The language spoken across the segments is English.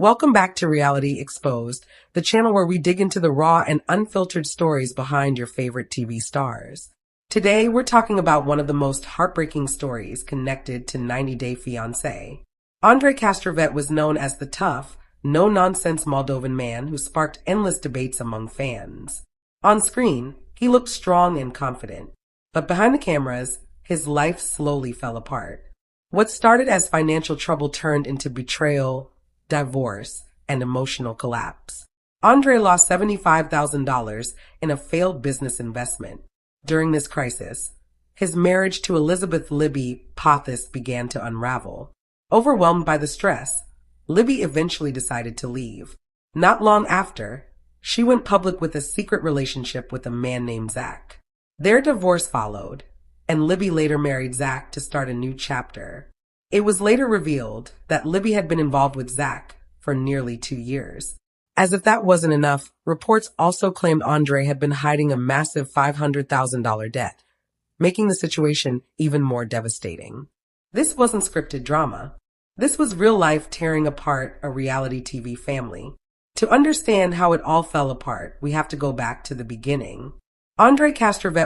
Welcome back to Reality Exposed, the channel where we dig into the raw and unfiltered stories behind your favorite TV stars. Today, we're talking about one of the most heartbreaking stories connected to 90 Day Fiancé. Andrei was known as the tough, no-nonsense Moldovan man who sparked endless debates among fans. On screen, he looked strong and confident, but behind the cameras, his life slowly fell apart. What started as financial trouble turned into betrayal, divorce, and emotional collapse. Andrei lost $75,000 in a failed business investment. During this crisis, his marriage to Elizabeth Libby Pothis began to unravel. Overwhelmed by the stress, Libby eventually decided to leave. Not long after, she went public with a secret relationship with a man named Zach. Their divorce followed, and Libby later married Zach to start a new chapter. It was later revealed that Libby had been involved with Zach for nearly 2 years. As if that wasn't enough, reports also claimed Andrei had been hiding a massive $500,000 debt, making the situation even more devastating. This wasn't scripted drama. This was real life tearing apart a reality TV family. To understand how it all fell apart, we have to go back to the beginning. Andrei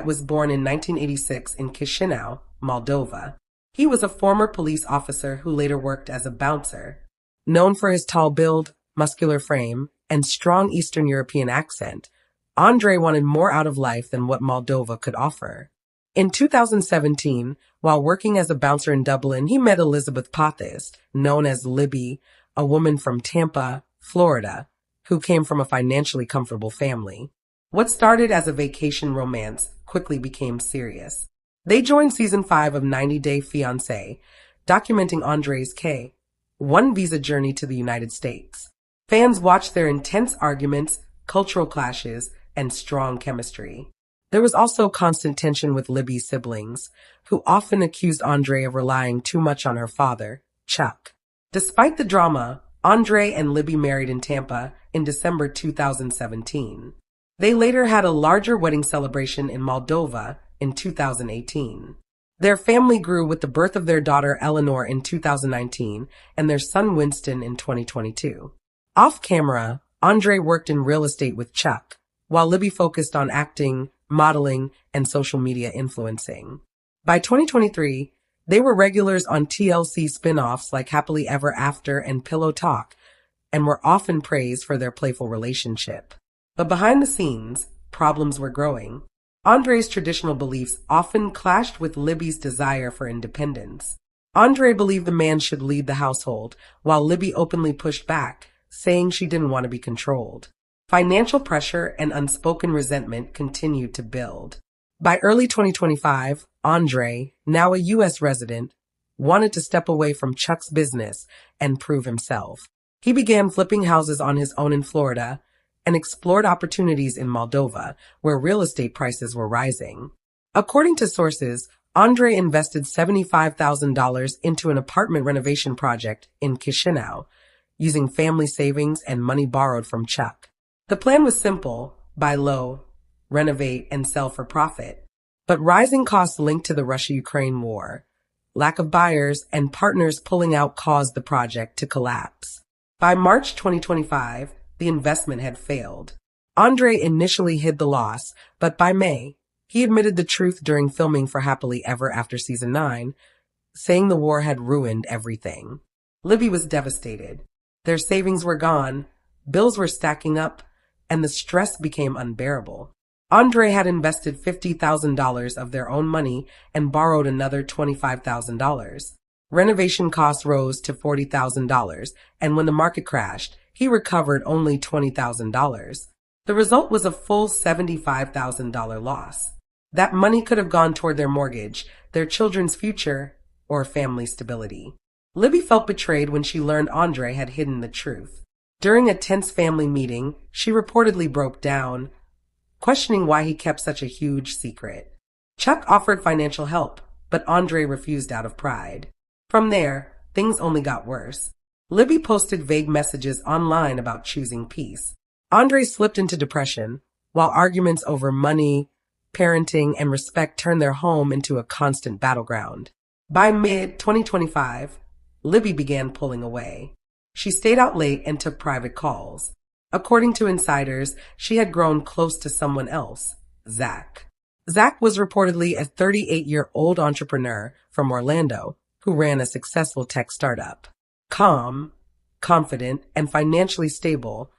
was born in 1986 in Chisinau, Moldova. He was a former police officer who later worked as a bouncer. Known for his tall build, muscular frame, and strong Eastern European accent, Andrei wanted more out of life than what Moldova could offer. In 2017, while working as a bouncer in Dublin, he met Elizabeth Pothis, known as Libby, a woman from Tampa, Florida, who came from a financially comfortable family. What started as a vacation romance quickly became serious. They joined season 5 of 90 Day Fiancé, documenting Andrei's K-1 visa journey to the United States. Fans watched their intense arguments, cultural clashes, and strong chemistry. There was also constant tension with Libby's siblings, who often accused Andrei of relying too much on her father, Chuck. Despite the drama, Andrei and Libby married in Tampa in December 2017. They later had a larger wedding celebration in Moldova in 2018. Their family grew with the birth of their daughter Eleanor in 2019 and their son Winston in 2022. Off camera, Andrei worked in real estate with Chuck, while Libby focused on acting, modeling, and social media influencing. By 2023, they were regulars on TLC spin-offs like Happily Ever After and Pillow Talk, and were often praised for their playful relationship. But behind the scenes, problems were growing. Andrei's traditional beliefs often clashed with Libby's desire for independence. Andrei believed the man should lead the household, while Libby openly pushed back, saying she didn't want to be controlled. Financial pressure and unspoken resentment continued to build. By early 2025, Andrei, now a U.S. resident, wanted to step away from Chuck's business and prove himself. He began flipping houses on his own in Florida and explored opportunities in Moldova, where real estate prices were rising. According to sources, Andrei invested $75,000 into an apartment renovation project in Chisinau, using family savings and money borrowed from Chuck. The plan was simple: buy low, renovate, and sell for profit. But rising costs linked to the Russia-Ukraine war, lack of buyers, and partners pulling out caused the project to collapse. By March 2025, the investment had failed. Andrei initially hid the loss, but by May, he admitted the truth during filming for Happily Ever After Season 9, saying the war had ruined everything. Libby was devastated. Their savings were gone, bills were stacking up, and the stress became unbearable. Andrei had invested $50,000 of their own money and borrowed another $25,000. Renovation costs rose to $40,000, and when the market crashed, he recovered only $20,000. The result was a full $75,000 loss. That money could have gone toward their mortgage, their children's future, or family stability. Libby felt betrayed when she learned Andrei had hidden the truth. During a tense family meeting, she reportedly broke down, questioning why he kept such a huge secret. Chuck offered financial help, but Andrei refused out of pride. From there, things only got worse. Libby posted vague messages online about choosing peace. Andrei slipped into depression, while arguments over money, parenting, and respect turned their home into a constant battleground. By mid-2025, Libby began pulling away. She stayed out late and took private calls. According to insiders, she had grown close to someone else, Zach. Zach was reportedly a 38-year-old entrepreneur from Orlando who ran a successful tech startup. Calm, confident, and financially stable,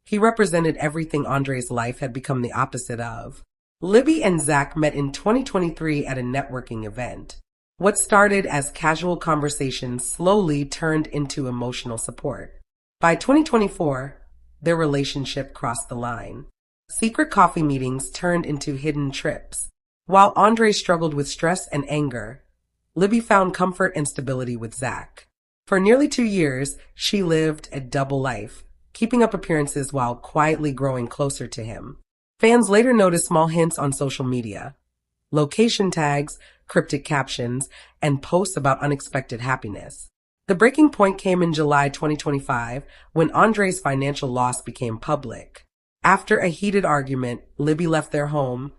he represented everything Andrei's life had become the opposite of. Libby and Zach met in 2023 at a networking event. What started as casual conversations slowly turned into emotional support. By 2024, their relationship crossed the line. Secret coffee meetings turned into hidden trips. While Andrei struggled with stress and anger, Libby found comfort and stability with Zach. For nearly 2 years, she lived a double life, keeping up appearances while quietly growing closer to him. Fans later noticed small hints on social media, location tags, cryptic captions, and posts about unexpected happiness. The breaking point came in July 2025 when Andrei's financial loss became public. After a heated argument, Libby left their home,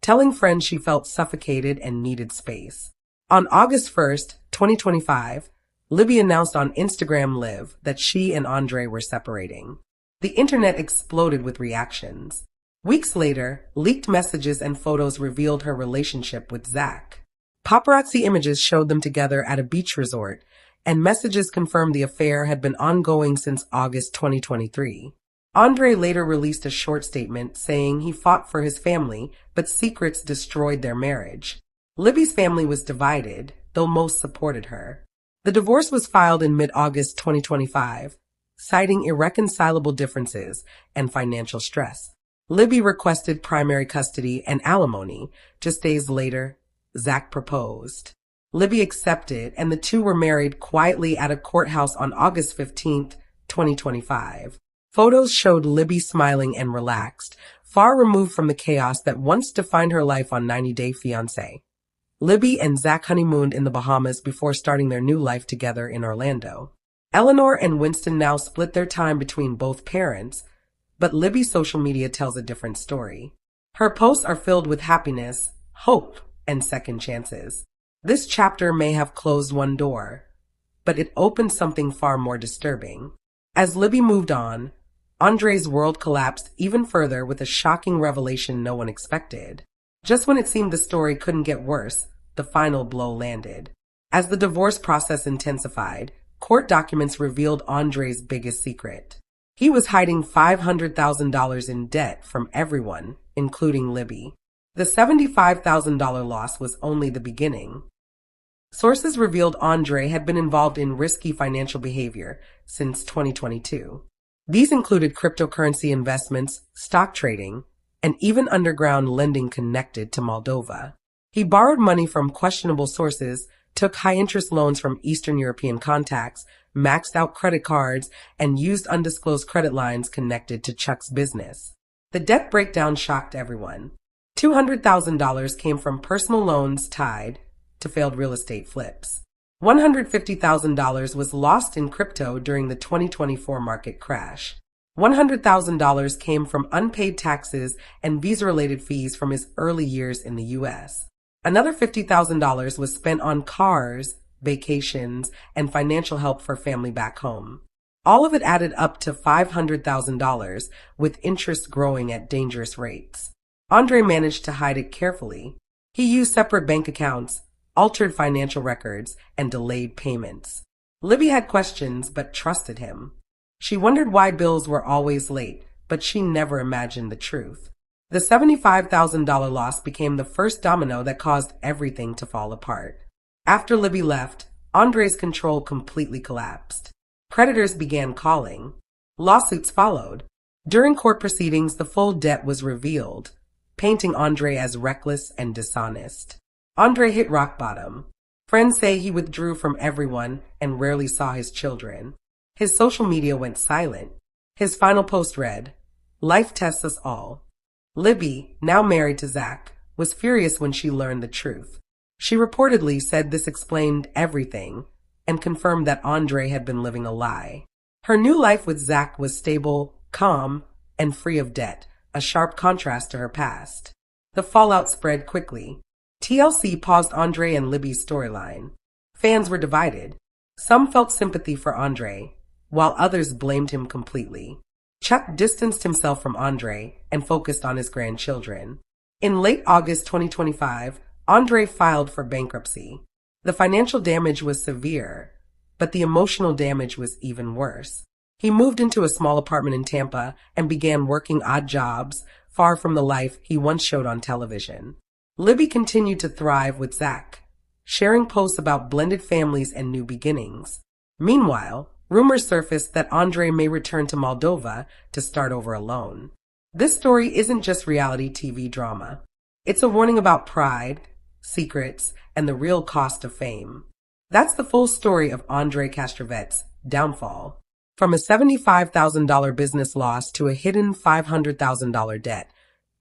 telling friends she felt suffocated and needed space. On August 1st, 2025, Libby announced on Instagram Live that she and Andrei were separating. The internet exploded with reactions. Weeks later, leaked messages and photos revealed her relationship with Zach. Paparazzi images showed them together at a beach resort, and messages confirmed the affair had been ongoing since August 2023. Andrei later released a short statement saying he fought for his family, but secrets destroyed their marriage. Libby's family was divided, though most supported her. The divorce was filed in mid-August 2025, citing irreconcilable differences and financial stress. Libby requested primary custody and alimony. Just days later, Zach proposed. Libby accepted, and the two were married quietly at a courthouse on August 15, 2025. Photos showed Libby smiling and relaxed, far removed from the chaos that once defined her life on 90 Day Fiancé. Libby and Zach honeymooned in the Bahamas before starting their new life together in Orlando. Eleanor and Winston now split their time between both parents, but Libby's social media tells a different story. Her posts are filled with happiness, hope, and second chances. This chapter may have closed one door, but it opened something far more disturbing. As Libby moved on, Andrei's world collapsed even further with a shocking revelation no one expected. Just when it seemed the story couldn't get worse, the final blow landed. As the divorce process intensified, court documents revealed Andrei's biggest secret. He was hiding $500,000 in debt from everyone, including Libby. The $75,000 loss was only the beginning. Sources revealed Andrei had been involved in risky financial behavior since 2022. These included cryptocurrency investments, stock trading, and even underground lending connected to Moldova. He borrowed money from questionable sources, took high-interest loans from Eastern European contacts, maxed out credit cards, and used undisclosed credit lines connected to Chuck's business. The debt breakdown shocked everyone. $200,000 came from personal loans tied to failed real estate flips. $150,000 was lost in crypto during the 2024 market crash. $100,000 came from unpaid taxes and visa-related fees from his early years in the U.S. Another $50,000 was spent on cars, vacations, and financial help for family back home. All of it added up to $500,000, with interest growing at dangerous rates. Andrei managed to hide it carefully. He used separate bank accounts, altered financial records, and delayed payments. Libby had questions but trusted him. She wondered why bills were always late, but she never imagined the truth. The $75,000 loss became the first domino that caused everything to fall apart. After Libby left, Andrei's control completely collapsed. Creditors began calling. Lawsuits followed. During court proceedings, the full debt was revealed, painting Andrei as reckless and dishonest. Andrei hit rock bottom. Friends say he withdrew from everyone and rarely saw his children. His social media went silent. His final post read, "Life tests us all." Libby, now married to Zach, was furious when she learned the truth. She reportedly said this explained everything and confirmed that Andrei had been living a lie. Her new life with Zach was stable, calm, and free of debt, a sharp contrast to her past. The fallout spread quickly. TLC paused Andrei and Libby's storyline. Fans were divided. Some felt sympathy for Andrei, while others blamed him completely. Chuck distanced himself from Andrei and focused on his grandchildren. In late August 2025, Andrei filed for bankruptcy. The financial damage was severe, but the emotional damage was even worse. He moved into a small apartment in Tampa and began working odd jobs, far from the life he once showed on television. Libby continued to thrive with Zach, sharing posts about blended families and new beginnings. Meanwhile, rumors surfaced that Andrei may return to Moldova to start over alone. This story isn't just reality TV drama. It's a warning about pride, secrets, and the real cost of fame. That's the full story of Andrei Castrovet's downfall. From a $75,000 business loss to a hidden $500,000 debt,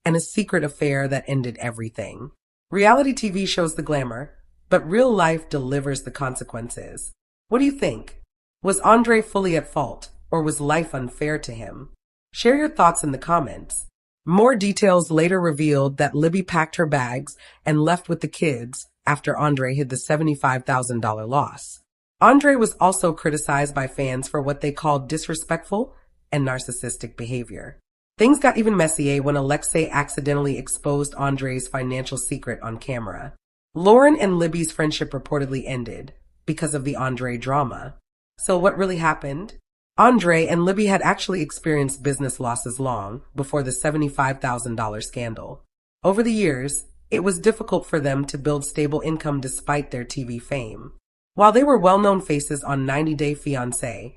and a secret affair that ended everything. Reality TV shows the glamour, but real life delivers the consequences. What do you think? Was Andrei fully at fault, or was life unfair to him? Share your thoughts in the comments. More details later revealed that Libby packed her bags and left with the kids after Andrei hid the $75,000 loss. Andrei was also criticized by fans for what they called disrespectful and narcissistic behavior. Things got even messier when Alexei accidentally exposed Andrei's financial secret on camera. Lauren and Libby's friendship reportedly ended because of the Andrei drama. So what really happened? Andrei and Libby had actually experienced business losses long before the $75,000 scandal. Over the years, it was difficult for them to build stable income despite their TV fame. While they were well-known faces on 90 Day Fiancé,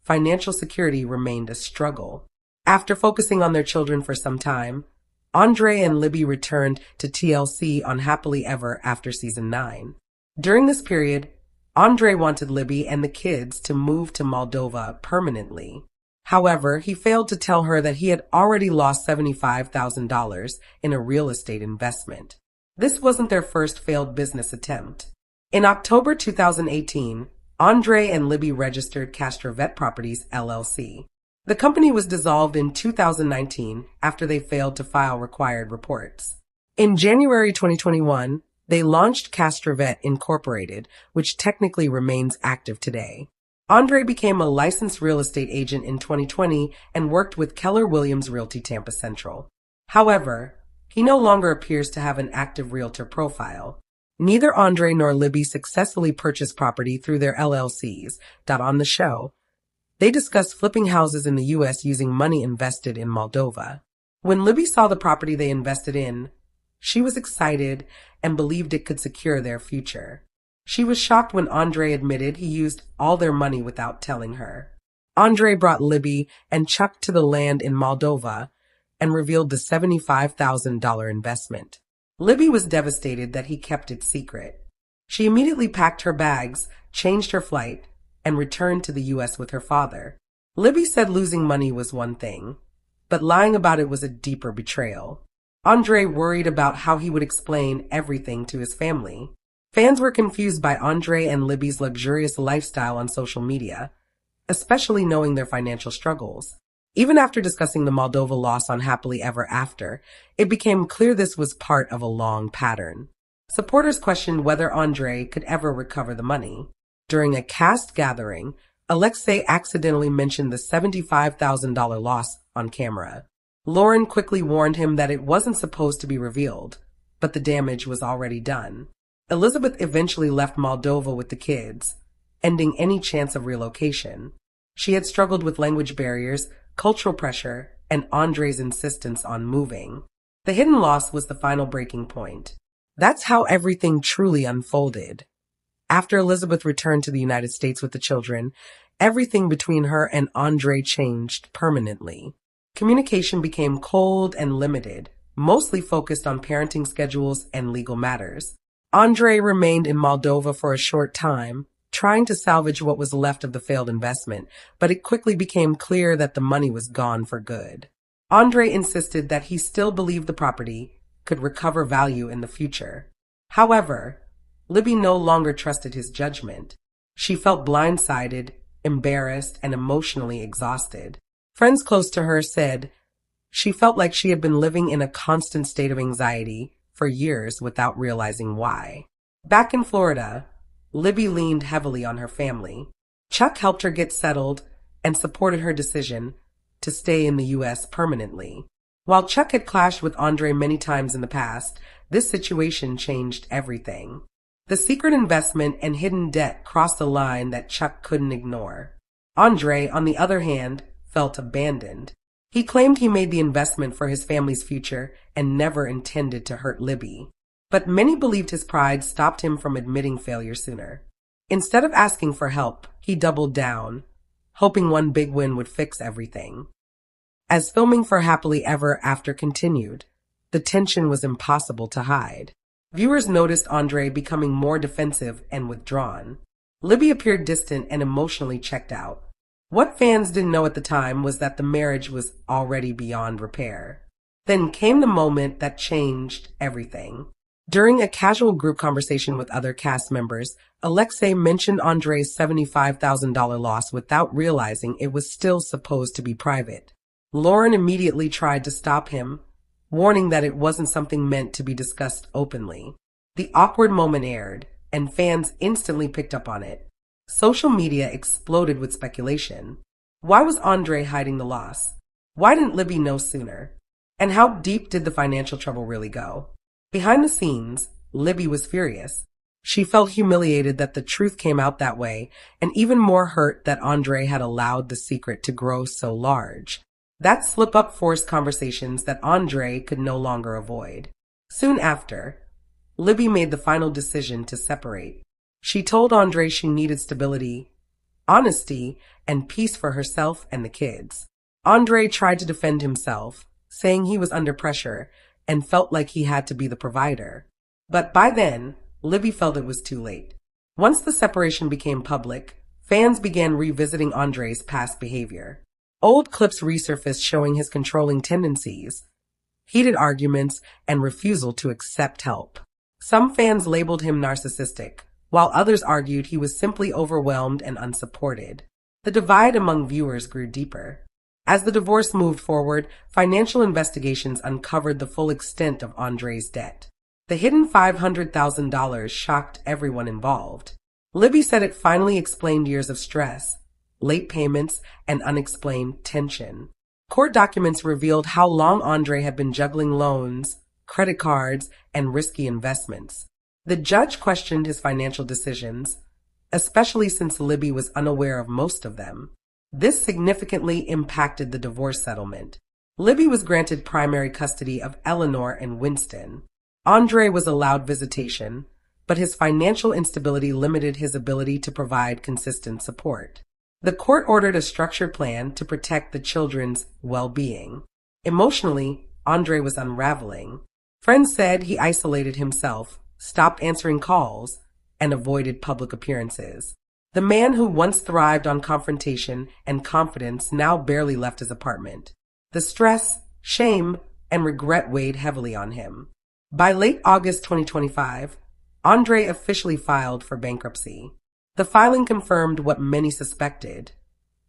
financial security remained a struggle. After focusing on their children for some time, Andrei and Libby returned to TLC on Happily Ever after season 9. During this period, Andrei wanted Libby and the kids to move to Moldova permanently. However, he failed to tell her that he had already lost $75,000 in a real estate investment. This wasn't their first failed business attempt. In October 2018, Andrei and Libby registered Castrovet Properties, LLC. The company was dissolved in 2019 after they failed to file required reports. In January 2021, they launched Castrovet Incorporated, which technically remains active today. Andrei became a licensed real estate agent in 2020 and worked with Keller Williams Realty Tampa Central. However, he no longer appears to have an active realtor profile. Neither Andrei nor Libby successfully purchased property through their LLCs. On the show, they discussed flipping houses in the U.S. using money invested in Moldova. When Libby saw the property they invested in, she was excited and believed it could secure their future. She was shocked when Andrei admitted he used all their money without telling her. Andrei brought Libby and Chuck to the land in Moldova and revealed the $75,000 investment. Libby was devastated that he kept it secret. She immediately packed her bags, changed her flight, and returned to the U.S. with her father. Libby said losing money was one thing, but lying about it was a deeper betrayal. Andrei worried about how he would explain everything to his family. Fans were confused by Andrei and Libby's luxurious lifestyle on social media, especially knowing their financial struggles. Even after discussing the Moldova loss on Happily Ever After, it became clear this was part of a long pattern. Supporters questioned whether Andrei could ever recover the money. During a cast gathering, Alexei accidentally mentioned the $75,000 loss on camera. Lauren quickly warned him that it wasn't supposed to be revealed, but the damage was already done. Elizabeth eventually left Moldova with the kids, ending any chance of relocation. She had struggled with language barriers, cultural pressure, and Andrei's insistence on moving. The hidden loss was the final breaking point. That's how everything truly unfolded. After Elizabeth returned to the United States with the children, everything between her and Andrei changed permanently. Communication became cold and limited, mostly focused on parenting schedules and legal matters. Andrei remained in Moldova for a short time, trying to salvage what was left of the failed investment, but it quickly became clear that the money was gone for good. Andrei insisted that he still believed the property could recover value in the future. However, Libby no longer trusted his judgment. She felt blindsided, embarrassed, and emotionally exhausted. Friends close to her said she felt like she had been living in a constant state of anxiety for years without realizing why. Back in Florida, Libby leaned heavily on her family. Chuck helped her get settled, and supported her decision to stay in the U.S. permanently. While Chuck had clashed with Andrei many times in the past, this situation changed everything. The secret investment and hidden debt crossed a line that Chuck couldn't ignore. Andrei, on the other hand, felt abandoned. He claimed he made the investment for his family's future and never intended to hurt Libby. But many believed his pride stopped him from admitting failure sooner. Instead of asking for help, he doubled down, hoping one big win would fix everything. As filming for Happily Ever After continued, the tension was impossible to hide. Viewers noticed Andrei becoming more defensive and withdrawn. Libby appeared distant and emotionally checked out. What fans didn't know at the time was that the marriage was already beyond repair. Then came the moment that changed everything. During a casual group conversation with other cast members, Alexei mentioned Andrei's $75,000 loss without realizing it was still supposed to be private. Lauren immediately tried to stop him, warning that it wasn't something meant to be discussed openly. The awkward moment aired, and fans instantly picked up on it. Social media exploded with speculation. Why was Andrei hiding the loss? Why didn't Libby know sooner? And how deep did the financial trouble really go? Behind the scenes, Libby was furious. She felt humiliated that the truth came out that way, and even more hurt that Andrei had allowed the secret to grow so large. That slip-up forced conversations that Andrei could no longer avoid. Soon after, Libby made the final decision to separate. She told Andrei she needed stability, honesty, and peace for herself and the kids. Andrei tried to defend himself, saying he was under pressure and felt like he had to be the provider. But by then, Libby felt it was too late. Once the separation became public, fans began revisiting Andrei's past behavior. Old clips resurfaced showing his controlling tendencies, heated arguments, and refusal to accept help. Some fans labeled him narcissistic, while others argued he was simply overwhelmed and unsupported. The divide among viewers grew deeper. As the divorce moved forward, financial investigations uncovered the full extent of Andrei's debt. The hidden $500,000 shocked everyone involved. Libby said it finally explained years of stress, late payments, and unexplained tension. Court documents revealed how long Andrei had been juggling loans, credit cards, and risky investments. The judge questioned his financial decisions, especially since Libby was unaware of most of them. This significantly impacted the divorce settlement. Libby was granted primary custody of Eleanor and Winston. Andrei was allowed visitation, but his financial instability limited his ability to provide consistent support. The court ordered a structured plan to protect the children's well-being. Emotionally, Andrei was unraveling. Friends said he isolated himself, stopped answering calls, and avoided public appearances. The man who once thrived on confrontation and confidence now barely left his apartment. The stress, shame, and regret weighed heavily on him. By late August 2025, Andrei officially filed for bankruptcy. The filing confirmed what many suspected.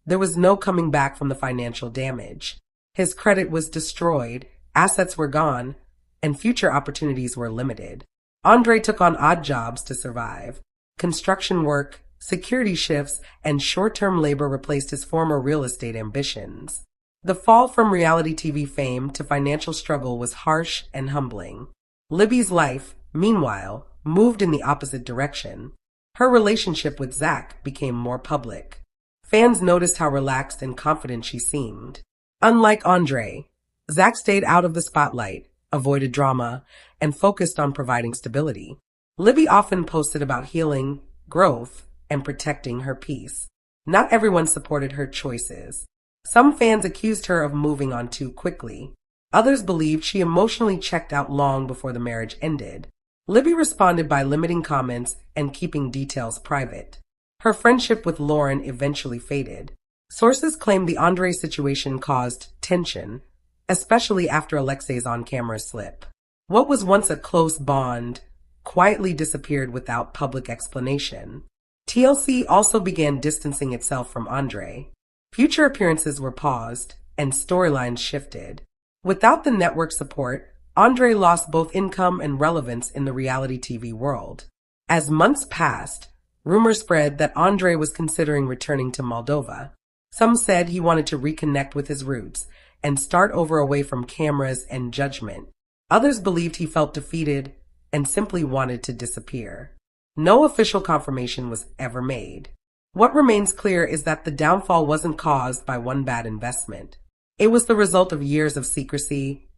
There was no coming back from the financial damage. His credit was destroyed, assets were gone, and future opportunities were limited. Andrei took on odd jobs to survive. Construction work, security shifts, and short-term labor replaced his former real estate ambitions. The fall from reality TV fame to financial struggle was harsh and humbling. Libby's life, meanwhile, moved in the opposite direction. Her relationship with Zach became more public. Fans noticed how relaxed and confident she seemed. Unlike Andrei, Zach stayed out of the spotlight, avoided drama, and focused on providing stability. Libby often posted about healing, growth, and protecting her peace. Not everyone supported her choices. Some fans accused her of moving on too quickly. Others believed she emotionally checked out long before the marriage ended. Libby responded by limiting comments and keeping details private. Her friendship with Lauren eventually faded. Sources claimed the Andrei situation caused tension, especially after Alexei's on-camera slip. What was once a close bond quietly disappeared without public explanation. TLC also began distancing itself from Andrei. Future appearances were paused, and storylines shifted. Without the network support, Andrei lost both income and relevance in the reality TV world. As months passed, rumors spread that Andrei was considering returning to Moldova. Some said he wanted to reconnect with his roots and start over away from cameras and judgment. Others believed he felt defeated and simply wanted to disappear. No official confirmation was ever made. What remains clear is that the downfall wasn't caused by one bad investment. It was the result of years of secrecy,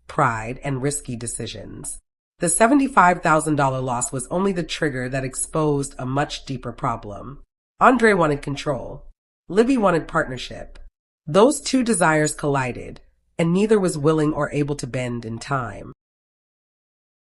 pride, and risky decisions. The $75,000 loss was only the trigger that exposed a much deeper problem. Andrei wanted control. Libby wanted partnership. Those two desires collided, and neither was willing or able to bend in time.